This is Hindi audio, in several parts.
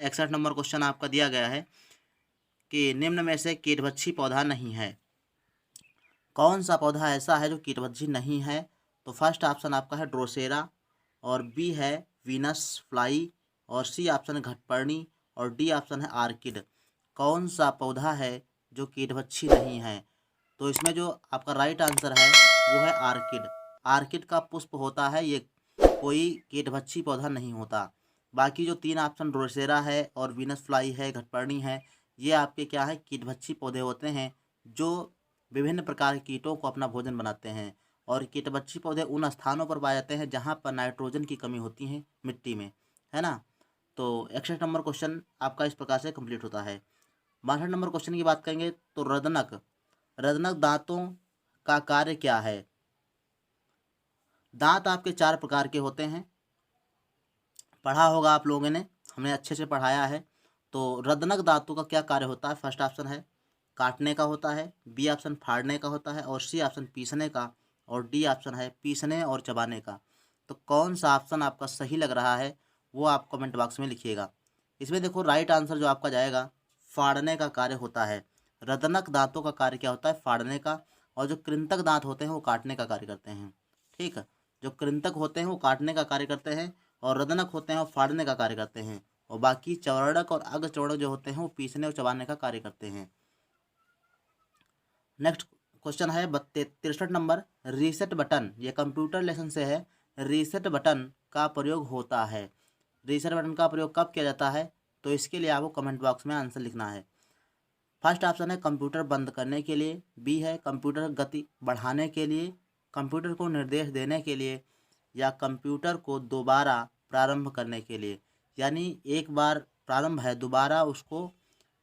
61 नंबर क्वेश्चन आपका दिया गया है कि निम्न में से कीटभक्षी पौधा नहीं है। कौन सा पौधा ऐसा है जो कीटभक्षी नहीं है? तो फर्स्ट ऑप्शन आपका है ड्रोसेरा, और बी है वीनस फ्लाई, और सी ऑप्शन है घटपर्णी, और डी ऑप्शन है आर्किड। कौन सा पौधा है जो कीटभक्षी नहीं है? तो इसमें जो आपका राइट आंसर है वो है आर्किड। आर्किड का पुष्प होता है, ये कोई कीटभक्षी पौधा नहीं होता। बाकी जो तीन ऑप्शन ड्रोसेरा है और वीनस फ्लाई है, घटपर्णी है, ये आपके क्या है, कीटभक्षी पौधे होते हैं जो विभिन्न प्रकार के कीटों को अपना भोजन बनाते हैं। और कीटभक्षी पौधे उन स्थानों पर पाए जाते हैं जहाँ पर नाइट्रोजन की कमी होती है मिट्टी में, है ना। तो 61 नंबर क्वेश्चन आपका इस प्रकार से कंप्लीट होता है। 62 नंबर क्वेश्चन की बात करेंगे तो रदनक रदनक दांतों का कार्य क्या है? दांत आपके चार प्रकार के होते हैं, पढ़ा होगा आप लोगों ने, हमने अच्छे से पढ़ाया है। तो रदनक दांतों का क्या कार्य होता है? फर्स्ट ऑप्शन है काटने का होता है, बी ऑप्शन फाड़ने का होता है, और सी ऑप्शन पीसने का, और डी ऑप्शन है पीसने और चबाने का। तो कौन सा ऑप्शन आपका सही लग रहा है वो आप कमेंट बॉक्स में लिखिएगा। इसमें देखो राइट आंसर जो आपका जाएगा फाड़ने का कार्य होता है। रदनक दांतों का कार्य क्या होता है? फाड़ने का। और जो कृंतक दांत होते हैं वो काटने का कार्य करते हैं। ठीक है, जो कृंतक होते हैं वो काटने का कार्य करते हैं, और रदनक होते हैं वो फाड़ने का कार्य करते हैं, और बाकी चौड़क और अग्रचौड़क जो होते हैं वो पीसने और चबाने का कार्य करते हैं। नेक्स्ट क्वेश्चन है 63 नंबर, रीसेट बटन, ये कंप्यूटर लेसन से है। रीसेट बटन का प्रयोग होता है, रीसेट बटन का प्रयोग कब किया जाता है? तो इसके लिए आपको कमेंट बॉक्स में आंसर लिखना है। फर्स्ट ऑप्शन है कंप्यूटर बंद करने के लिए, बी है कंप्यूटर गति बढ़ाने के लिए, कंप्यूटर को निर्देश देने के लिए, या कंप्यूटर को दोबारा प्रारंभ करने के लिए। यानी एक बार प्रारंभ है, दोबारा उसको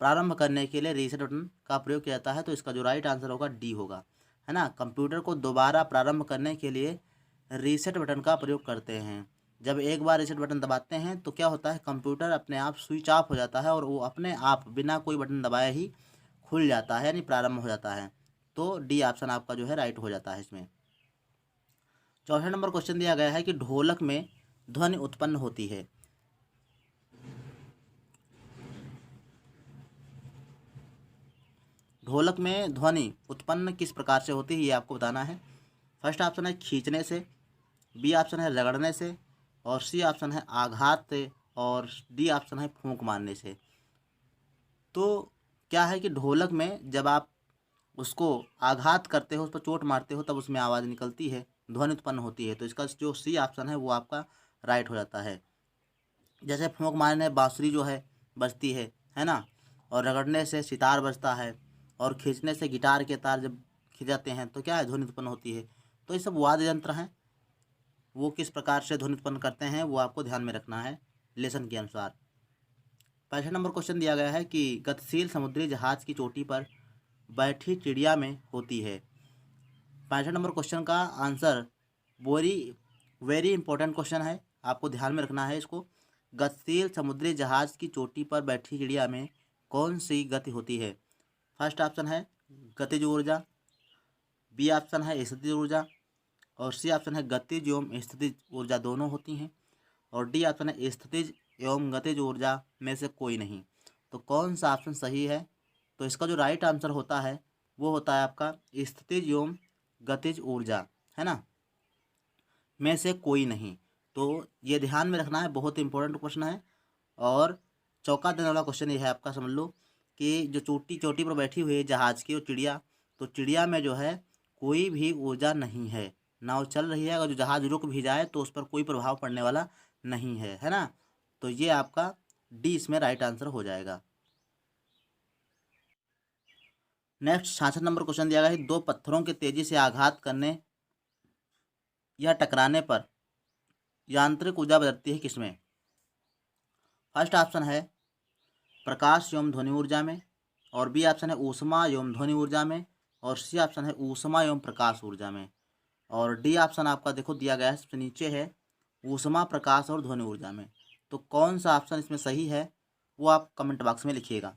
प्रारंभ करने के लिए रीसेट बटन का प्रयोग किया जाता है। तो इसका जो राइट आंसर होगा डी होगा, है ना। कंप्यूटर को दोबारा प्रारंभ करने के लिए रीसेट बटन का प्रयोग करते हैं। जब एक बार रीसेट बटन दबाते हैं तो क्या होता है, कंप्यूटर अपने आप स्विच ऑफ हो जाता है और वो अपने आप बिना कोई बटन दबाए ही खुल जाता है, यानी प्रारंभ हो जाता है। तो डी ऑप्शन आपका जो है राइट हो जाता है इसमें। 64 नंबर क्वेश्चन दिया गया है कि ढोलक में ध्वनि उत्पन्न होती है। ढोलक में ध्वनि उत्पन्न किस प्रकार से होती है ये आपको बताना है। फर्स्ट ऑप्शन है खींचने से, बी ऑप्शन है रगड़ने से, और सी ऑप्शन है आघात से, और डी ऑप्शन है फूंक मारने से। तो क्या है कि ढोलक में जब आप उसको आघात करते हो, उस पर चोट मारते हो, तब उसमें आवाज़ निकलती है, ध्वनि उत्पन्न होती है। तो इसका जो सी ऑप्शन है वो आपका राइट हो जाता है। जैसे फूंक मारने बांसुरी जो है बजती है ना, और रगड़ने से सितार बजता है, और खींचने से गिटार के तार जब खिंचाते हैं तो क्या है, ध्वनि उत्पन्न होती है। तो ये सब वाद्य यंत्र हैं, वो किस प्रकार से ध्वनि उत्पन्न करते हैं वो आपको ध्यान में रखना है लेसन के अनुसार। 65 नंबर क्वेश्चन दिया गया है कि गतिशील समुद्री जहाज की चोटी पर बैठी चिड़िया में होती है। 65 नंबर क्वेश्चन का answer very very important question है, आपको ध्यान में रखना है इसको। गतिशील समुद्री जहाज की चोटी पर बैठी चिड़िया में कौन सी गति होती है? फर्स्ट ऑप्शन है गतिज ऊर्जा, बी ऑप्शन है स्थितिज ऊर्जा, और सी ऑप्शन है गतिज एवं स्थितिज ऊर्जा दोनों होती हैं, और डी ऑप्शन है स्थितिज एवं गतिज ऊर्जा में से कोई नहीं। तो कौन सा ऑप्शन सही है? तो इसका जो राइट आंसर होता है वो होता है आपका स्थितिज एवं गतिज ऊर्जा, है ना, में से कोई नहीं। तो ये ध्यान में रखना है, बहुत इंपॉर्टेंट क्वेश्चन है। और चौंका देने वाला क्वेश्चन ये है आपका, समझ लो कि जो चोटी चोटी पर बैठी हुई है जहाज़ की वो चिड़िया, तो चिड़िया में जो है कोई भी ऊर्जा नहीं है, नाव चल रही है, अगर जो जहाज़ रुक भी जाए तो उस पर कोई प्रभाव पड़ने वाला नहीं है ना। तो ये आपका डी इसमें राइट आंसर हो जाएगा। नेक्स्ट 66 नंबर क्वेश्चन दिया गया है, दो पत्थरों के तेजी से आघात करने या टकराने पर यांत्रिक ऊर्जा बदलती है किसमें? फर्स्ट ऑप्शन है प्रकाश एवं ध्वनि ऊर्जा में, और बी ऑप्शन है ऊष्मा एवं ध्वनि ऊर्जा में, और सी ऑप्शन है ऊष्मा एवं प्रकाश ऊर्जा में, और डी ऑप्शन आपका देखो दिया गया है सबसे नीचे है ऊष्मा प्रकाश और ध्वनि ऊर्जा में। तो कौन सा ऑप्शन इसमें सही है वो आप कमेंट बॉक्स में लिखिएगा।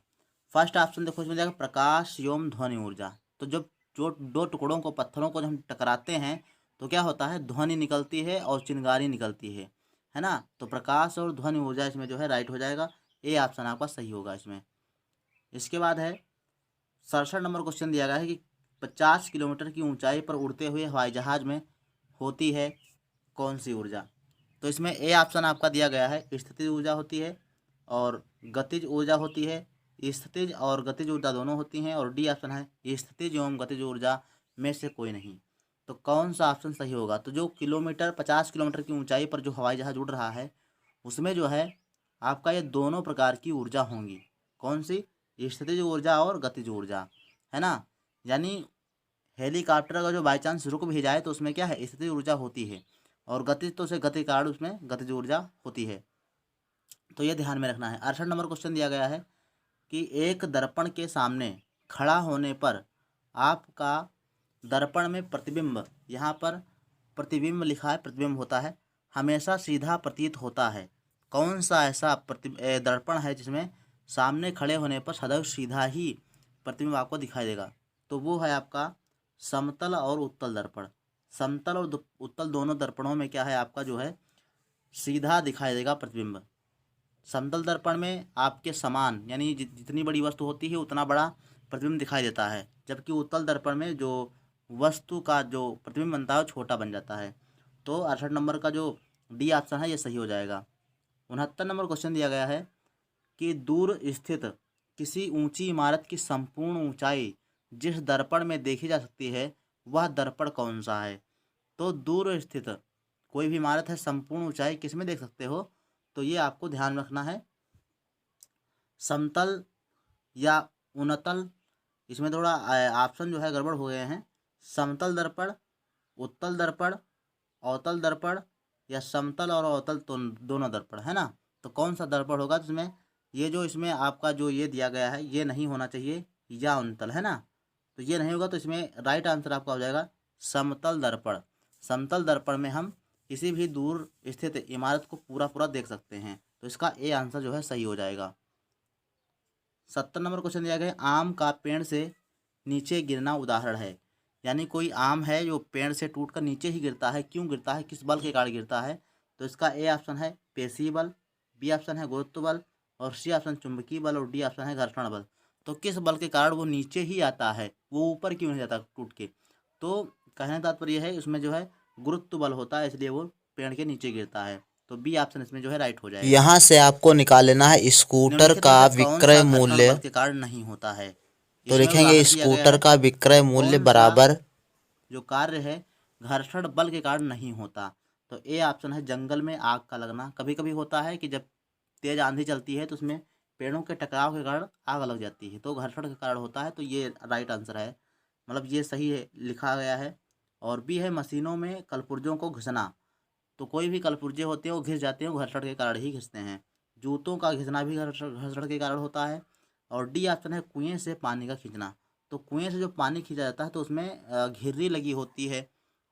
फर्स्ट ऑप्शन देखो इसमें जाएगा प्रकाश एवं ध्वनि ऊर्जा। तो जब जो दो टुकड़ों को पत्थरों को जब हम टकराते हैं तो क्या होता है, ध्वनि निकलती है और चिंगारी निकलती है ना। तो प्रकाश और ध्वनि ऊर्जा इसमें जो है राइट हो जाएगा। ए ऑप्शन आपका सही होगा इसमें। इसके बाद है 67 नंबर क्वेश्चन दिया गया है कि 50 किलोमीटर की ऊंचाई पर उड़ते हुए हवाई जहाज में होती है कौन सी ऊर्जा। तो इसमें ए ऑप्शन आपका दिया गया है स्थितिज ऊर्जा होती है और गतिज ऊर्जा होती है। स्थितिज और गतिज ऊर्जा दोनों होती हैं। और डी ऑप्शन है स्थितिज एवं गतिज ऊर्जा में से कोई नहीं। तो कौन सा ऑप्शन सही होगा। तो जो 50 किलोमीटर की ऊंचाई पर जो हवाई जहाज उड़ रहा है उसमें जो है आपका ये दोनों प्रकार की ऊर्जा होंगी। कौन सी, स्थितिज ऊर्जा और गतिज ऊर्जा, है ना। यानी हेलीकॉप्टर अगर जो बाई चांस रुक भी जाए तो उसमें क्या है, स्थितिज ऊर्जा होती है, और गतिज तो उसे गति कारण उसमें गतिज ऊर्जा होती है। तो ये ध्यान में रखना है। 68 नंबर क्वेश्चन दिया गया है कि एक दर्पण के सामने खड़ा होने पर आपका दर्पण में प्रतिबिंब, यहाँ पर प्रतिबिंब लिखा है, प्रतिबिंब होता है, हमेशा सीधा प्रतीत होता है। कौन सा ऐसा दर्पण है जिसमें सामने खड़े होने पर सदैव सीधा ही प्रतिबिंब आपको दिखाई देगा। तो वो है आपका समतल और उत्तल दर्पण। समतल और उत्तल दोनों दर्पणों में क्या है आपका जो है सीधा दिखाई देगा प्रतिबिंब। समतल दर्पण में आपके समान यानी जितनी बड़ी वस्तु होती है उतना बड़ा प्रतिबिंब दिखाई देता है, जबकि उत्तल दर्पण में जो वस्तु का जो प्रतिबिंब बनता है वो छोटा बन जाता है। तो 68 नंबर का जो डी ऑप्शन है ये सही हो जाएगा। 69 नंबर क्वेश्चन दिया गया है कि दूर स्थित किसी ऊंची इमारत की संपूर्ण ऊंचाई जिस दर्पण में देखी जा सकती है वह दर्पण कौन सा है। तो दूर स्थित कोई भी इमारत है, संपूर्ण ऊंचाई किस में देख सकते हो, तो ये आपको ध्यान रखना है समतल या उनतल। इसमें थोड़ा ऑप्शन जो है गड़बड़ हो गए हैं। समतल दर्पण, उत्तल दर्पण, अवतल दर्पण, या समतल और अवतल तो दोनों दर्पण, है ना। तो कौन सा दर्पण होगा जिसमें ये जो इसमें आपका जो ये दिया गया है ये नहीं होना चाहिए, या उनतल, है ना। तो ये नहीं होगा, तो इसमें राइट आंसर आपका हो जाएगा समतल दर्पण। समतल दर्पण में हम किसी भी दूर स्थित इमारत को पूरा पूरा देख सकते हैं। तो इसका ए आंसर जो है सही हो जाएगा। 70 नंबर क्वेश्चन दिया गया है आम का पेड़ से नीचे गिरना उदाहरण है। यानी कोई आम है जो पेड़ से टूटकर नीचे ही गिरता है, क्यों गिरता है, किस बल के कारण गिरता है। तो इसका ए ऑप्शन है पेशीय बल, बी ऑप्शन है गुरुत्व बल, और सी ऑप्शन चुंबकीय बल, और डी ऑप्शन है घर्षण बल। तो किस बल के कारण वो नीचे ही आता है, वो ऊपर क्यों नहीं जाता टूट के। तो कहने का तात्पर्य है इसमें जो है गुरुत्व बल होता है, इसलिए वो पेड़ के नीचे गिरता है। तो बी ऑप्शन इसमें जो है राइट हो जाएगा। यहाँ से आपको निकाल लेना है स्कूटर निम्नलिखित में का से कौन विक्रय सा घर्षण मूल्य। बल के कारण नहीं होता है। तो इसमें लिखेंगे उदाहरण दिया गया स्कूटर है का विक्रय कि मूल्य कौन सा बराबर। जो कार्य है घर्षण बल के कारण नहीं होता। तो ए ऑप्शन है जंगल में आग का लगना। कभी कभी होता है कि जब तेज आंधी चलती है तो उसमें पेड़ों के टकराव के कारण आग लग जाती है, तो घर्षण के कारण होता है। तो ये राइट आंसर है, मतलब ये सही है लिखा गया है। और बी है मशीनों में कलपुर्जों को घिसना। तो कोई भी कलपुर्जे होते हैं वो घिस जाते हैं, वो घर्षण के कारण ही घिसते हैं। जूतों का घिसना भी घर्षण के कारण होता है। और डी ऑप्शन है कुएं से पानी का खींचना। तो कुएं से जो पानी खींचा जाता है तो उसमें घिर्री लगी होती है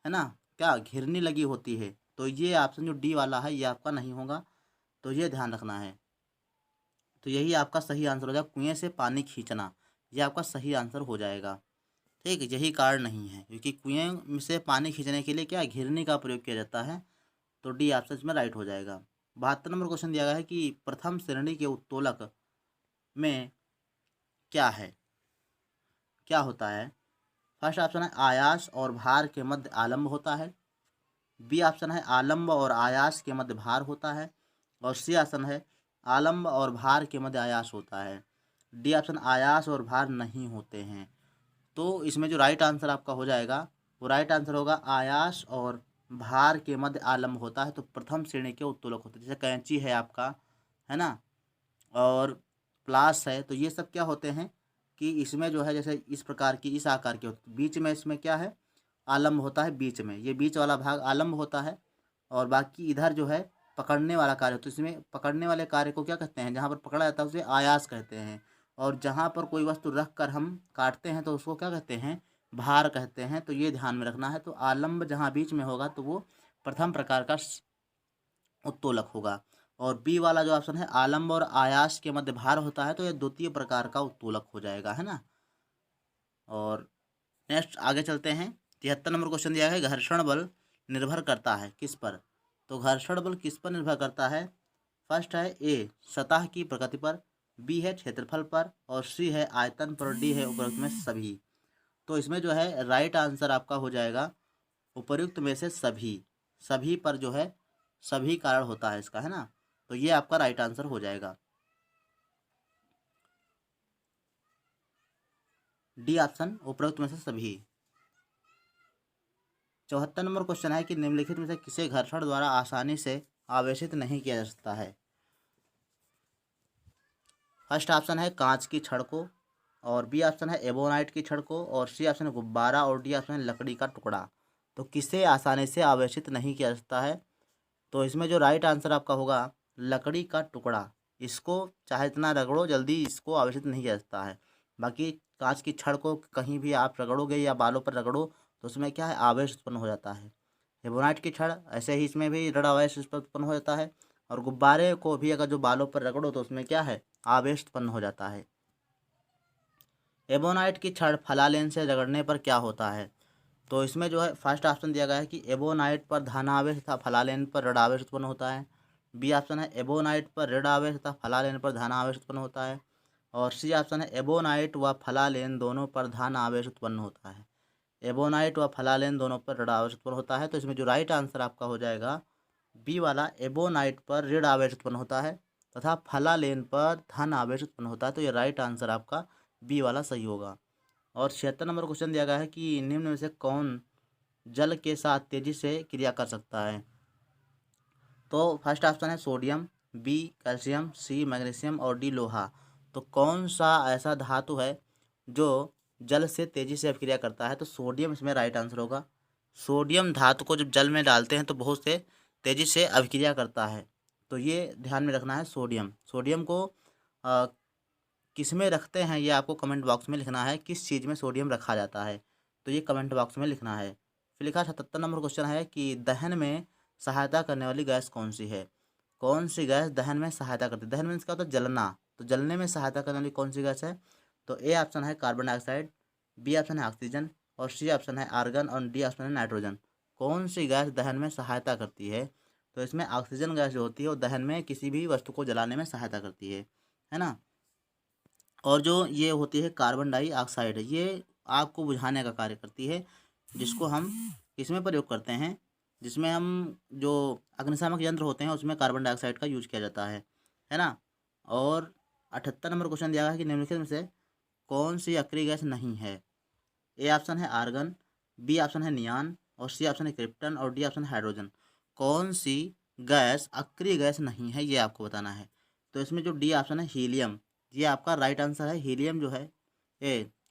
ना, क्या घिरनी लगी होती है। तो ये ऑप्शन जो डी वाला है ये आपका नहीं होगा, तो ये ध्यान रखना है। तो यही आपका सही आंसर हो जाएगा, कुएं से पानी खींचना, ये आपका सही आंसर हो जाएगा। ठीक है, यही कारण नहीं है, क्योंकि कुएं से पानी खींचने के लिए क्या घिरनी का प्रयोग किया जाता है। तो डी ऑप्शन इसमें राइट हो जाएगा। 72 नंबर क्वेश्चन दिया गया है कि प्रथम श्रेणी के उत्तोलक में क्या है, क्या होता है। फर्स्ट ऑप्शन है आयास और भार के मध्य आलम्ब होता है। बी ऑप्शन है आलम्ब और आयास के मध्य भार होता है। और सी ऑप्शन है आलम्ब और भार के मध्य आयास होता है। डी ऑप्शन आयास और भार नहीं होते हैं। तो इसमें जो राइट आंसर आपका हो जाएगा वो राइट आंसर होगा आयास और भार के मध्य आलम्ब होता है। तो प्रथम श्रेणी के उत्तोलक होते हैं, जैसे कैंची है आपका, है ना, और प्लास है। तो ये सब क्या होते हैं कि इसमें जो है जैसे इस प्रकार की इस आकार के होते, बीच में इसमें क्या है आलम्ब होता है, बीच में ये बीच वाला भाग आलम्ब होता है। और बाकी इधर जो है पकड़ने वाला कार्य होता है। तो इसमें पकड़ने वाले कार्य को क्या कहते हैं, जहाँ पर पकड़ा जाता है उसे आयास कहते हैं। और जहाँ पर कोई वस्तु रख कर हम काटते हैं तो उसको क्या कहते हैं, भार कहते हैं। तो ये ध्यान में रखना है। तो आलम्ब जहाँ बीच में होगा तो वो प्रथम प्रकार का उत्तोलक होगा। और बी वाला जो ऑप्शन है आलम्ब और आयास के मध्य भार होता है, तो यह द्वितीय प्रकार का उत्तोलक हो जाएगा, है ना। और नेक्स्ट आगे चलते हैं। 73 नंबर क्वेश्चन दिया है घर्षण बल निर्भर करता है किस पर। तो घर्षण बल किस पर निर्भर करता है। फर्स्ट है ए सतह की प्रकृति पर, बी है क्षेत्रफल पर, और सी है आयतन पर, डी है उपरोक्त में सभी। तो इसमें जो है राइट आंसर आपका हो जाएगा उपयुक्त में से सभी। सभी पर जो है सभी कारण होता है इसका, है ना। तो ये आपका राइट आंसर हो जाएगा, डी ऑप्शन उपरोक्त में से सभी। 74 नंबर क्वेश्चन है कि निम्नलिखित में से किसे घर्षण द्वारा आसानी से आवेशित नहीं किया जा सकता है। फर्स्ट ऑप्शन है कांच की छड़ को, और बी ऑप्शन है एबोनाइट की छड़ को, और सी ऑप्शन है गुब्बारा, और डी ऑप्शन है लकड़ी का टुकड़ा। तो किसे आसानी से आवेशित नहीं किया जा सकता है, तो इसमें जो राइट आंसर आपका होगा लकड़ी का टुकड़ा। इसको चाहे इतना रगड़ो जल्दी इसको आवेशित नहीं किया जा सकता है। बाकी कांच की छड़ को कहीं भी आप रगड़ोगे या बालों पर रगड़ो तो उसमें क्या है आवेश उत्पन्न हो जाता है। एबोनाइट की छड़ ऐसे ही इसमें भी दृढ़ आवेश उत्पन्न हो जाता है, और गुब्बारे को भी अगर जो बालों पर रगड़ो तो उसमें क्या है आवेश उत्पन्न हो जाता है। एबोनाइट की छड़ फलालेन से रगड़ने पर क्या होता है, तो इसमें जो है फर्स्ट ऑप्शन दिया गया है कि एबोनाइट पर धनावेश तथा फलालेन पर ऋणावेश उत्पन्न होता है। बी ऑप्शन है एबोनाइट पर ऋणावेश तथा फलालेन पर धनावेश उत्पन्न होता है, और सी ऑप्शन है एबोनाइट व फलालेन दोनों पर धनावेश उत्पन्न होता है। एबोनाइट व फलालेन दोनों पर ऋणावेश उत्पन्न होता है, तो इसमें जो राइट आंसर आपका हो जाएगा बी वाला, एबोनाइट पर ऋण आवेश उत्पन्न होता है तथा फलालेन पर धन आवेश उत्पन्न होता है। तो ये राइट आंसर आपका बी वाला सही होगा। और 76 नंबर क्वेश्चन दिया गया है कि निम्न में से कौन जल के साथ तेजी से क्रिया कर सकता है। तो फर्स्ट ऑप्शन है sodium, B calcium, C magnesium, और डी लोहा। तो कौन सा ऐसा धातु है जो जल से तेजी से अभिक्रिया करता है, तो सोडियम इसमें राइट आंसर होगा। सोडियम धातु को जब जल में डालते हैं तो बहुत से तेजी से अभिक्रिया करता है, तो ये ध्यान में रखना है। सोडियम को किस में रखते हैं ये आपको कमेंट बॉक्स में लिखना है, किस चीज़ में सोडियम रखा जाता है, तो ये कमेंट बॉक्स में लिखना है। फिर लिखा 77 नंबर क्वेश्चन है कि दहन में सहायता करने वाली गैस कौन सी है। कौन सी गैस दहन में सहायता करती है, दहन में क्या होता है जलना, तो जलने में सहायता करने वाली कौन सी गैस है, तो ए ऑप्शन है कार्बन डाइऑक्साइड, बी ऑप्शन है ऑक्सीजन, और सी ऑप्शन है आर्गन, और डी ऑप्शन है नाइट्रोजन। कौन सी गैस दहन में सहायता करती है, तो इसमें ऑक्सीजन गैस जो होती है वो दहन में किसी भी वस्तु को जलाने में सहायता करती है ना। और जो ये होती है कार्बन डाइऑक्साइड, ये आग को बुझाने का कार्य करती है, जिसको हम इसमें प्रयोग करते हैं, जिसमें हम जो अग्निशामक यंत्र होते हैं उसमें कार्बन डाइऑक्साइड का यूज किया जाता है ना। और 78 नंबर क्वेश्चन दिया गया है कि निम्नलिखित में से कौन सी अक्रिय गैस नहीं है। ए ऑप्शन है आर्गन, बी ऑप्शन है नियान, और सी ऑप्शन है क्रिप्टन, और डी ऑप्शन है हाइड्रोजन। कौन सी गैस अक्रिय गैस नहीं है ये आपको बताना है। तो इसमें जो डी ऑप्शन है हीलियम, ये आपका राइट आंसर है। हीलियम जो है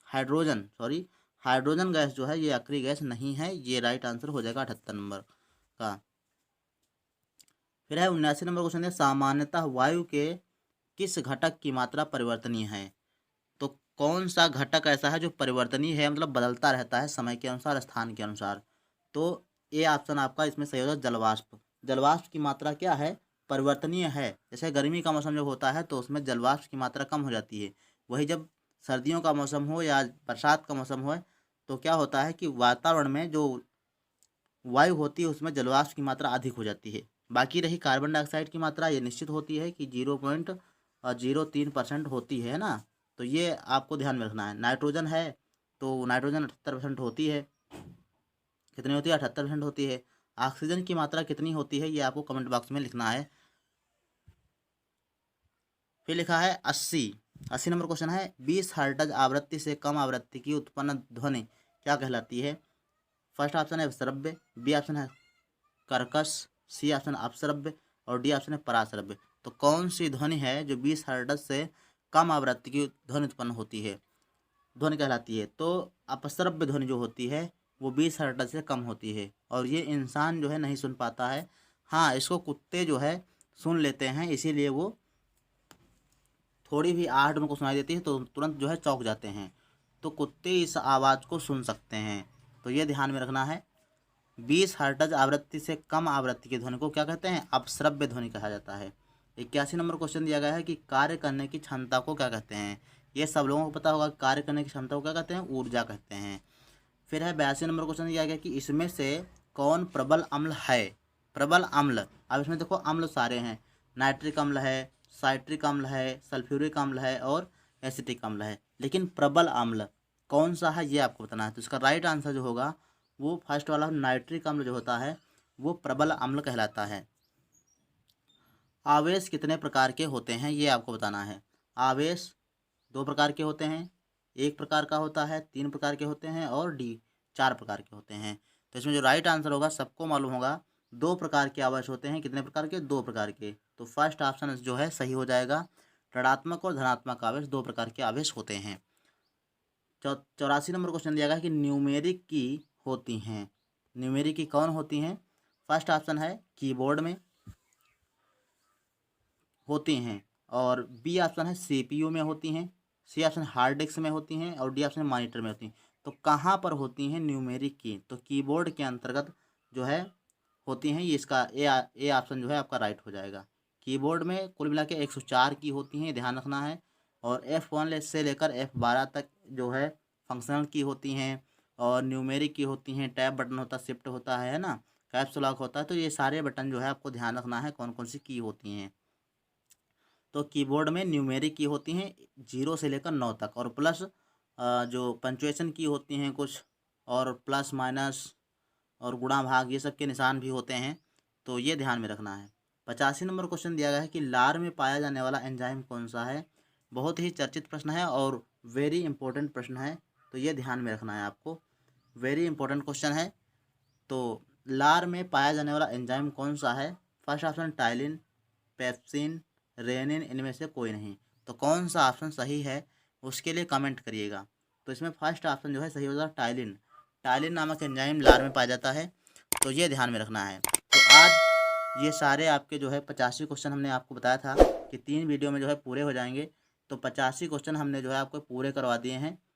हाइड्रोजन गैस जो है ये अक्रिय गैस नहीं है, ये राइट आंसर हो जाएगा 78 नंबर का। फिर है 79 नंबर क्वेश्चन है सामान्यतः वायु के किस घटक की मात्रा परिवर्तनीय है। तो कौन सा घटक ऐसा है जो परिवर्तनीय है, मतलब बदलता रहता है समय के अनुसार, स्थान के अनुसार। तो ए ऑप्शन आपका इसमें सही होगा जलवाष्प। जलवाष्प की मात्रा क्या है परिवर्तनीय है। जैसे गर्मी का मौसम जब होता है तो उसमें जलवाष्प की मात्रा कम हो जाती है, वही जब सर्दियों का मौसम हो या बरसात का मौसम हो तो क्या होता है कि वातावरण में जो वायु होती है उसमें जलवाष्प की मात्रा अधिक हो जाती है। बाकी रही कार्बन डाइऑक्साइड की मात्रा, ये निश्चित होती है कि 0.03% होती है ना। तो ये आपको ध्यान में रखना है। नाइट्रोजन है तो नाइट्रोजन 78% होती है, कितनी होती है 78% होती है। ऑक्सीजन की मात्रा कितनी होती है ये आपको कमेंट बॉक्स में लिखना है। फिर लिखा है 80 नंबर क्वेश्चन है 20 हर्ट्ज आवृत्ति से कम आवृत्ति की उत्पन्न ध्वनि क्या कहलाती है। फर्स्ट ऑप्शन है श्रव्य, बी ऑप्शन है कर्कश, सी ऑप्शन अपश्रव्य, और डी ऑप्शन है पराश्रव्य। तो कौन सी ध्वनि है जो 20 हर्ट्ज से कम आवृत्ति की ध्वनि उत्पन्न होती है, ध्वनि कहलाती है। तो अपश्रव्य ध्वनि जो होती है वो 20 हर्ट्ज से कम होती है, और ये इंसान जो है नहीं सुन पाता है। हाँ, इसको कुत्ते जो है सुन लेते हैं, इसीलिए वो थोड़ी भी आहट उनको सुनाई देती है तो तुरंत जो है चौंक जाते हैं। तो कुत्ते इस आवाज़ को सुन सकते हैं, तो ये ध्यान में रखना है। 20 हर्ट्ज आवृत्ति से कम आवृत्ति की ध्वनि को क्या कहते हैं अपश्रव्य ध्वनि कहा जाता है। 81 नंबर क्वेश्चन दिया गया है कि कार्य करने की क्षमता को क्या कहते हैं। ये सब लोगों को पता होगा, कार्य करने की क्षमता को क्या कहते हैं ऊर्जा कहते हैं। फिर है 82 नंबर क्वेश्चन दिया गया कि इसमें से कौन प्रबल अम्ल है। प्रबल अम्ल, अब इसमें देखो अम्ल सारे हैं, नाइट्रिक अम्ल है, साइट्रिक अम्ल है, सल्फ्यूरिक अम्ल है और एसिटिक अम्ल है। लेकिन प्रबल अम्ल कौन सा है ये आपको बताना है। तो इसका राइट आंसर जो होगा वो फर्स्ट वाला नाइट्रिक अम्ल जो होता है वो प्रबल अम्ल कहलाता है। आवेश कितने प्रकार के होते हैं ये आपको बताना है। आवेश 2 प्रकार के होते हैं, 1 प्रकार का होता है, 3 प्रकार के होते हैं और डी 4 प्रकार के होते हैं। तो इसमें जो राइट आंसर होगा सबको मालूम होगा 2 प्रकार के आवेश होते हैं। कितने प्रकार के? 2 प्रकार के। तो फर्स्ट ऑप्शन जो है सही हो जाएगा। ऋणात्मक और धनात्मक आवेश 2 प्रकार के आवेश होते हैं। 84 नंबर क्वेश्चन दिया गया है कि न्यूमेरिक की होती हैं। न्यूमेरिक की कौन होती हैं? फर्स्ट ऑप्शन है कीबोर्ड में होती हैं और बी ऑप्शन है सीपीयू में होती हैं, सी ऑप्शन हार्ड डिस्क में होती हैं और डी ऑप्शन मॉनिटर में होती हैं। तो कहाँ पर होती हैं न्यूमेरिक की? तो कीबोर्ड के अंतर्गत जो है होती हैं। ये इसका ए ऑप्शन जो है आपका राइट हो जाएगा। कीबोर्ड में कुल मिला के 104 की होती हैं, ध्यान रखना है। और F1 से लेकर F12 तक जो है फंक्शनल की होती हैं और न्यूमेरिक की होती हैं। टैब बटन होता है, शिफ्ट होता है ना, कैप्स लॉक होता है। तो ये सारे बटन जो है आपको ध्यान रखना है कौन कौन सी की होती हैं। तो कीबोर्ड में न्यूमेरिक की होती हैं 0 से लेकर 9 तक और प्लस जो पंचुएशन की होती हैं कुछ और प्लस माइनस और गुणा भाग ये सब के निशान भी होते हैं। तो ये ध्यान में रखना है। 85 नंबर क्वेश्चन दिया गया है कि लार में पाया जाने वाला एंजाइम कौन सा है। बहुत ही चर्चित प्रश्न है और वेरी इंपॉर्टेंट प्रश्न है। तो ये ध्यान में रखना है आपको, वेरी इंपॉर्टेंट क्वेश्चन है। तो लार में पाया जाने वाला एंजाइम कौन सा है? First option ptyalin, pepsin, rennin, इनमें से कोई नहीं। तो कौन सा ऑप्शन सही है उसके लिए कमेंट करिएगा। तो इसमें फर्स्ट ऑप्शन जो है सही होगा टाइलिन। टाइलिन नामक एंजाइम लार में पाया जाता है। तो ये ध्यान में रखना है। तो आज ये सारे आपके जो है 85 क्वेश्चन हमने आपको बताया था कि 3 वीडियो में जो है पूरे हो जाएंगे। तो 85 क्वेश्चन हमने जो है आपको पूरे करवा दिए हैं।